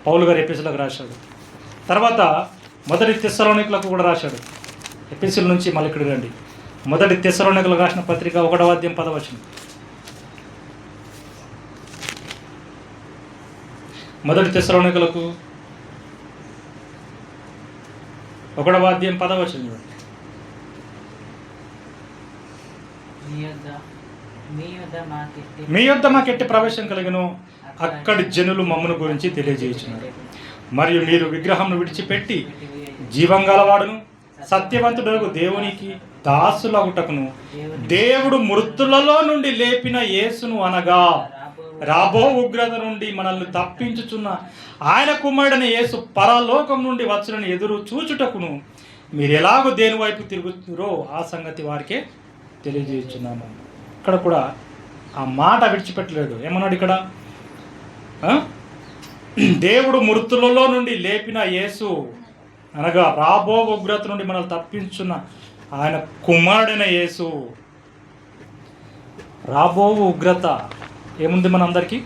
పౌలు గారు ఎపిసోడ్లకు రాశాడు. తర్వాత మొదటి తెస్సలోనికలకు కూడా రాశాడు. ఎపిసోడ్ నుంచి మళ్ళీ ఇక్కడ రండి. మొదటి తెస్సలోనికలకు రాసిన పత్రిక 1వ అధ్యాయం 10వ వచనం. మొదటి తెస్సలోనికలకు 1వ అధ్యాయం 10వ వచనం చూడండి. మీ యొద్ద మాకెట్టి ప్రవేశం కలిగను, అక్కడి జనులు మమ్మను గురించి తెలియజేయుచున్నారు. మరియు మీరు విగ్రహంను విడిచిపెట్టి జీవం గలవాడును సత్యవంతుడగు దేవునికి దాసులగుటకును దేవుడు మృతులలో నుండి లేపిన యేసును అనగా రాబో ఉగ్రత నుండి మనల్ని తప్పించుచున్న ఆయన కుమారుడైన యేసు పరలోకం నుండి వచ్చునని ఎదురు చూచుటకును మీరు ఎలాగో దేని వైపు తిరుగుతున్నారో ఆ సంగతి వారికే తెలియజేస్తున్నాము. ఇక్కడ కూడా ఆ మాట విడిచిపెట్టలేదు. ఏమన్నాడు ఇక్కడ? దేవుడు మృతులలో నుండి లేపిన యేసు అనగా రాబో ఉగ్రత నుండి మనల్ని తప్పించున్న ఆయన కుమారుడైన యేసు. రాబో ఉగ్రత ఏముంది? మనందరికీ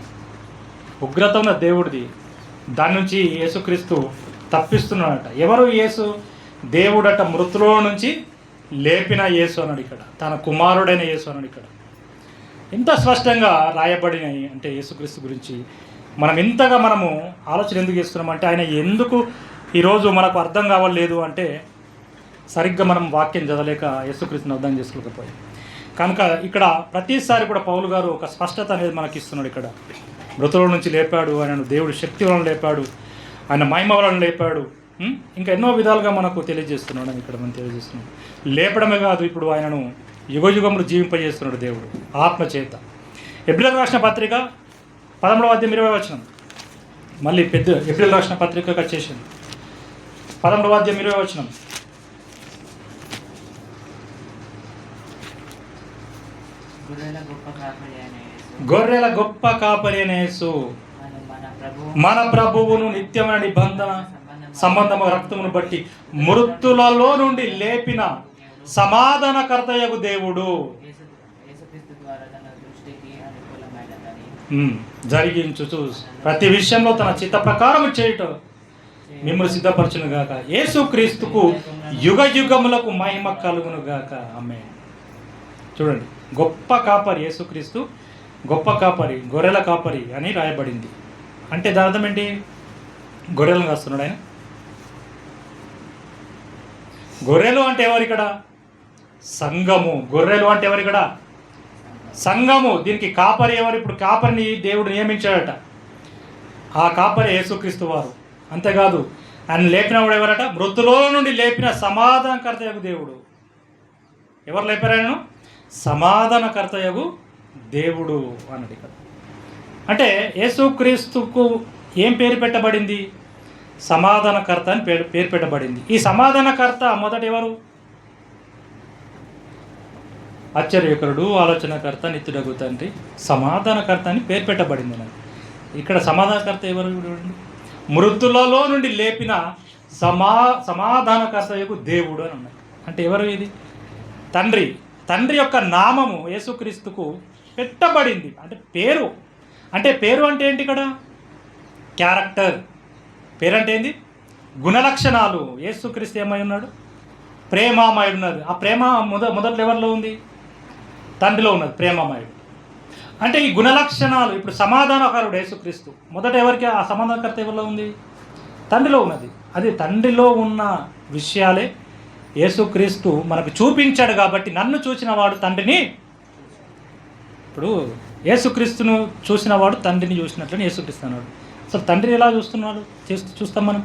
ఉగ్రత ఉన్న దేవుడిది. దాని నుంచి యేసుక్రీస్తు తప్పిస్తున్నాడట. ఎవరు యేసు? దేవుడట మృతులో నుంచి లేపిన యేసు అన్నాడు ఇక్కడ. తన కుమారుడైన యేసు అన్నాడు ఇక్కడ. ఎంత స్పష్టంగా రాయబడినాయి అంటే యేసుక్రీస్తు గురించి మనం ఇంతగా మనము ఆలోచన ఎందుకు చేస్తున్నామంటే ఆయన ఎందుకు ఈరోజు మనకు అర్థం కావలేదు అంటే సరిగ్గా మనం వాక్యం చదవలేక యేసుక్రీస్తుని అర్థం చేసుకోలేకపోయాం. కనుక ఇక్కడ ప్రతిసారి కూడా పౌలు గారు ఒక స్పష్టత అనేది మనకి ఇస్తున్నాడు. ఇక్కడ మృతుల నుంచి లేపాడు, ఆయనను దేవుడు శక్తి వలన లేపాడు, ఆయన మహిమ వలన లేపాడు, ఇంకా ఎన్నో విధాలుగా మనకు తెలియజేస్తున్నాడు. అని ఇక్కడ మనం తెలియజేస్తున్నాడు. లేపడమే కాదు, ఇప్పుడు ఆయనను యుగయుగములు జీవింపజేస్తున్నాడు దేవుడు ఆత్మ చేత. ఎబ్రిల్ రాసిన పత్రిక 13వ అధ్యాయం 20వ వచనం. మళ్ళీ పెద్ద ఎబ్రిల్ రాసిన పత్రికకు వచ్చేసింది. 13వ అధ్యాయం 20వ వచనం. గొర్రెల గొప్ప కాపరి అయిన యేసు మన ప్రభువును నిత్యమైన నిబంధన సంబంధము రక్తమును బట్టి మృతులలో నుండి లేపిన సమాధానకర్తయగు దేవుడు జరిగించుచు ప్రతి విషయంలో తన చిత్త ప్రకారము చేయటం మిమ్మల్ని సిద్ధపరచును గాక. యేసుక్రీస్తుకు యుగ యుగములకు మహిమ కలుగును గాక. ఆమేన్. చూడండి, గొప్ప కాపరి యేసుక్రీస్తు, గొప్ప కాపరి, గొర్రెల కాపరి అని రాయబడింది. అంటే దాని అర్థం ఏంటి? గొర్రెలను కాస్తున్నాడు ఆయన. గొర్రెలు అంటే ఎవరు ఇక్కడ? సంఘము. గొర్రెలు అంటే ఎవరు ఇక్కడ? సంఘము. దీనికి కాపరి ఎవరు? ఇప్పుడు కాపరిని దేవుడు నియమించాడట. ఆ కాపరి యేసుక్రీస్తు వారు. అంతేకాదు, ఆయన లేపిన వాడు ఎవరట? మృతులో నుండి లేపిన సమాధానకర్తయగు దేవుడు. ఎవరు లేపారు ఆయనను? సమాధానకర్తయగు దేవుడు అన్నది ఇక్కడ. అంటే యేసుక్రీస్తుకు ఏం పేరు పెట్టబడింది? సమాధానకర్త అని పేరు పెట్టబడింది. ఈ సమాధానకర్త మొదట ఎవరు? ఆశ్చర్యకరుడు, ఆలోచనకర్త, నిత్యుడగు తండ్రి, సమాధానకర్త అని పేరు పెట్టబడింది. నాకు ఇక్కడ సమాధానకర్త ఎవరు? మృతులలో నుండి లేపిన సమాధానకర్తయగు దేవుడు అని ఉన్నాయి. అంటే ఎవరు ఇది? తండ్రి. తండ్రి యొక్క నామము యేసుక్రీస్తుకు పెట్టబడింది. అంటే పేరు. అంటే పేరు అంటే ఏంటి ఇక్కడ? క్యారెక్టర్. పేరు అంటే ఏంది? గుణలక్షణాలు. యేసుక్రీస్తు ఏమై ఉన్నాడు? ప్రేమామయుడు ఉన్నారు. ఆ ప్రేమ మొదటి లెవెల్లో ఉంది, తండ్రిలో ఉన్నది ప్రేమామయుడు. అంటే ఈ గుణలక్షణాలు ఇప్పుడు సమాధానకరుడు యేసుక్రీస్తు. మొదట ఎవరికి ఆ సమాధానకర్త ఎవరిలో ఉంది? తండ్రిలో ఉన్నది. అది తండ్రిలో ఉన్న విషయాలే యేసుక్రీస్తు మనకు చూపించాడు. కాబట్టి నన్ను చూసిన వాడు తండ్రిని, ఇప్పుడు యేసుక్రీస్తును చూసిన వాడు తండ్రిని చూసినట్లని యేసుక్రీస్తు అన్నాడు. అసలు తండ్రిని ఎలా చూస్తున్నాడు? చూస్తాం మనం.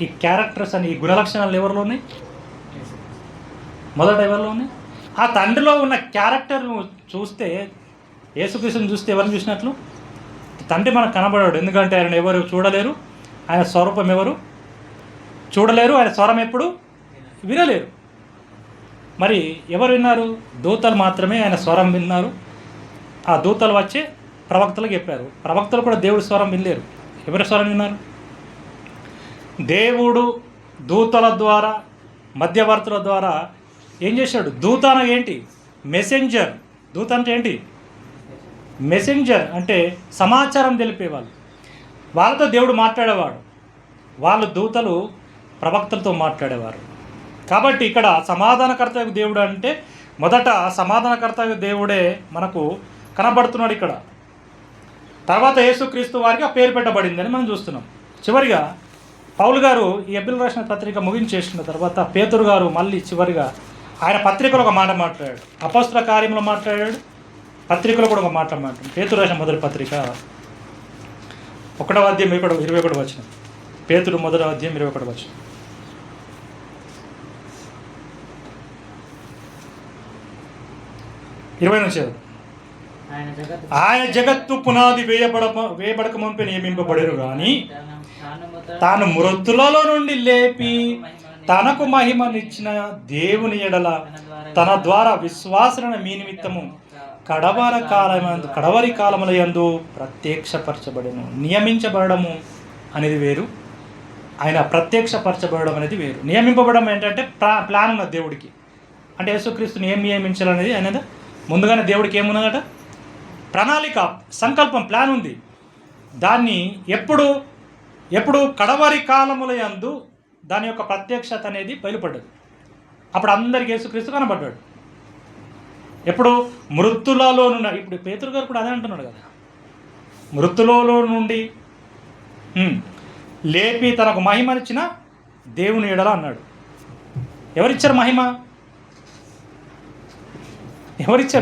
ఈ క్యారెక్టర్స్ అని, ఈ గుణలక్షణాలు ఎవరిలో ఉన్నాయి? మొదట ఎవరిలో ఉన్నాయి? ఆ తండ్రిలో ఉన్న క్యారెక్టర్ను చూస్తే, యేసుక్రీస్తుని చూస్తే ఎవరిని చూసినట్లు? తండ్రి మనకు కనబడాడు. ఎందుకంటే ఆయన ఎవరు చూడలేరు, ఆయన స్వరూపం ఎవరు చూడలేరు, ఆయన స్వరం ఎప్పుడు వినలేరు. మరి ఎవరు విన్నారు? దూతలు మాత్రమే ఆయన స్వరం విన్నారు. ఆ దూతలు వచ్చే ప్రవక్తలకు చెప్పారు. ప్రవక్తలు కూడా దేవుడి స్వరం వినలేరు. ఎవరి స్వరం విన్నారు? దేవుడు దూతల ద్వారా, మధ్యవర్తుల ద్వారా ఏం చేశాడు? దూత అనగా ఏంటి? మెసెంజర్. దూత అంటే ఏంటి? మెసెంజర్ అంటే సమాచారం తెలిపేవాళ్ళు. వాళ్ళతో దేవుడు మాట్లాడేవాడు, వాళ్ళ దూతలు ప్రవక్తలతో మాట్లాడేవారు. కాబట్టి ఇక్కడ సమాధానకర్త దేవుడు అంటే మొదట సమాధానకర్త దేవుడే మనకు కనబడుతున్నాడు ఇక్కడ. తర్వాత యేసుక్రీస్తు వారికి ఆ పేరు పెట్టబడిందని మనం చూస్తున్నాం. చివరిగా పౌలు గారు ఈ ఎబ్రిల్ రాసిన పత్రిక ముగించేసిన తర్వాత పేతురు గారు మళ్ళీ చివరిగా ఆయన పత్రికలో ఒక మాట మాట్లాడాడు, అపోస్తల కార్యంలో మాట్లాడాడు, పత్రికలో కూడా ఒక మాట మాట్లాడాడు. పేతురు రాసిన మొదటి పత్రిక 1వ అధ్యాయం 21 వచనం. పేతురు 1వ అధ్యాయం 21 వచనం. ఆయన జగత్తు పునాది వేయబడక ముంపే నియమింపబడరు కానీ తాను మృతులలో నుండి లేపి తనకు మహిమనిచ్చిన దేవుని ఎడల తన ద్వారా విశ్వాసన మీ నిమిత్తము కడవరి కాలముల యందు ప్రత్యక్షపరచబడను. నియమించబడము అనేది వేరు, ఆయన ప్రత్యక్షపరచబడడం అనేది వేరు. నియమింపబడడం ఏంటంటే ప్లాన్ ఉన్నది దేవుడికి. అంటే యేసుక్రీస్తుని ఏం నియమించాలనేది అనేది ముందుగానే దేవుడికి ఏమున్నదట, ప్రణాళిక, సంకల్పం, ప్లాన్ ఉంది. దాన్ని ఎప్పుడు కడవరి కాలముల యందు దాని యొక్క ప్రత్యక్షత అనేది బయలుపడ్డది. అప్పుడు అందరికి యేసుక్రీస్తు కనబడ్డాడు. ఎప్పుడు మృతులలో నుండి, ఇప్పుడు పేతురు గారు కూడా అదే అంటున్నాడు కదా, మృతులలో నుండి లేపి తనకు మహిమనిచ్చిన దేవుని ఎడల అన్నాడు. ఎవరిచ్చారు మహిమ? ఎవరిచ్చారు?